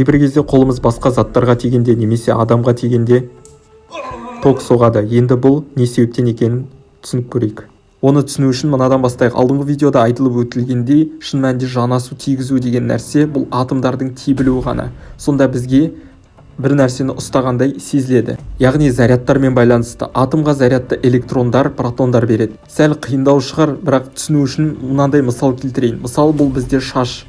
Кейбір кезде қолымыз басқа заттарға тигенде немесе адамға тигенде ток соғады. Енді бұл не себептен екенін түсініп көрейік. Оны түсіну үшін мынадан бастайық. Алдыңғы видеода айтылып өтілгендей, шын мәнінде жанасу тигізу деген нәрсе бұл атомдардың тебілуі ғана. Сонда бізге бір нәрсені ұстағандай сезіледі. Яғни зарядтармен байланысты. Атомға зарядты электрондар, протондар береді. Сәл қиындау шығар, бірақ түсіну үшін мынандай мысал келтірейін. Мысал бұл бізде шаш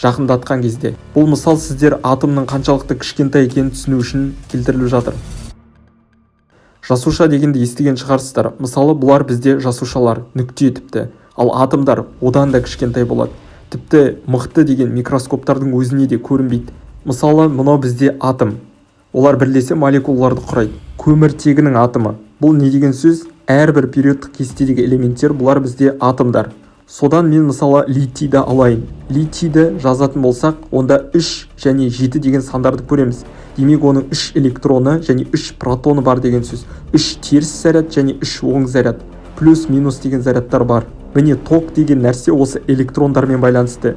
жақындатқан кезде. Бұл мысал сіздер атомның қаншалықты кішкентай екенін түсіну үшін келтіріліп жатыр. Жасуша дегенді естіген шығарсыздар. Мысалы, бұлар бізде жасушалар, нүкте тіпті. Ал атомдар одан да кішкентай болады. Тіпті мықты деген микроскоптардың өзіне де көрінбейді. Мысалы, мынау бізде атом. Олар бірлесе молекулаларды құрайды. Көміртегінің атомы. Бұл не деген сөз? Әрбір периодтық кестедегі элементтер бұлар бізде атомдар. Содан мен мысалы литийді алайын. Литийді жазатын болсақ, онда 3 және 7 деген сандарды көреміз. Демек оның 3 электроны және 3 протоны бар деген сөз. 3 теріс заряд және 3 оң заряд. Плюс-минус деген зарядтар бар. Міне ток деген нәрсе осы электрондармен байланысты.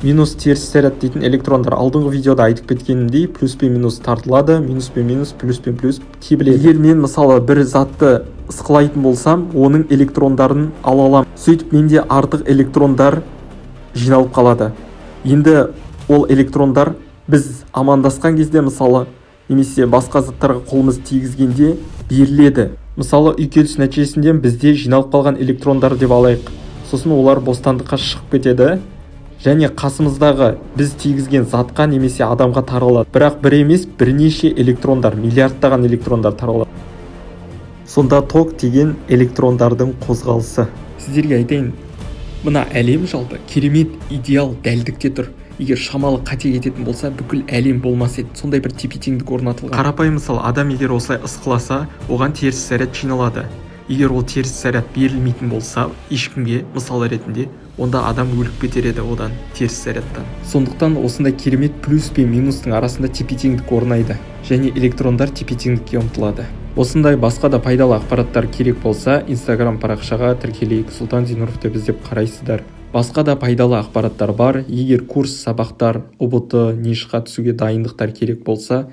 Минус теріс заряд дейтін электрондар алдыңғы видеода айтып кеткенімдей плюс пен минус тартылады, минус пен минус, плюс пен плюс тебіледі. Егер мен мысалы бір затты ысқылайтын болсам, оның электрондарын ала аламын. Сөйтіп менде артық электрондар жиналып қалады. Енді ол электрондар біз амандасқан кезде мысалы немесе басқа заттарға қолымыз тигізгенде беріледі. Мысалы үйкеліс нәтижесінде бізде жиналып қалған электрондар деп алайық. Сосын олар бостандыққа шығып кетеді. Және қасымыздағы біз тигізген затқа немесе адамға таралады. Бірақ бір емес, бірнеше электрондар, миллиардтаған электрондар таралады. Сонда ток деген электрондардың қозғалысы. Сіздерге айтайын, мына әлем жалпы керемет идеал дәлдікте тұр. Егер шамалы қате кететін болса, бүкіл әлем болмас еді. Сондай бір тепе-теңдік орнатылған. Қарапайым мысал, адам егер осылай ысқыласа, оған теріс заряд жиналады. Егер ол теріс заряд берілмейтін болса, ешкімге мысал ретінде, онда адам өліп кетер еді одан теріс зарядтан. Сондықтан осындай керемет плюс пен минустың арасында тепе-теңдік орнайды және электрондар тепе-теңдікке ұмтылады. Осындай басқа да пайдалы ақпараттар керек болса, Instagram парақшаға тіркелейік Сұлтан Зинуров деп іздеп қарайсыздар. Басқа да пайдалы ақпараттар бар. Егер курс, сабақтар, ұбт, нишқа түсуге дайындықтар керек болса,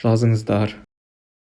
жазыңыздар.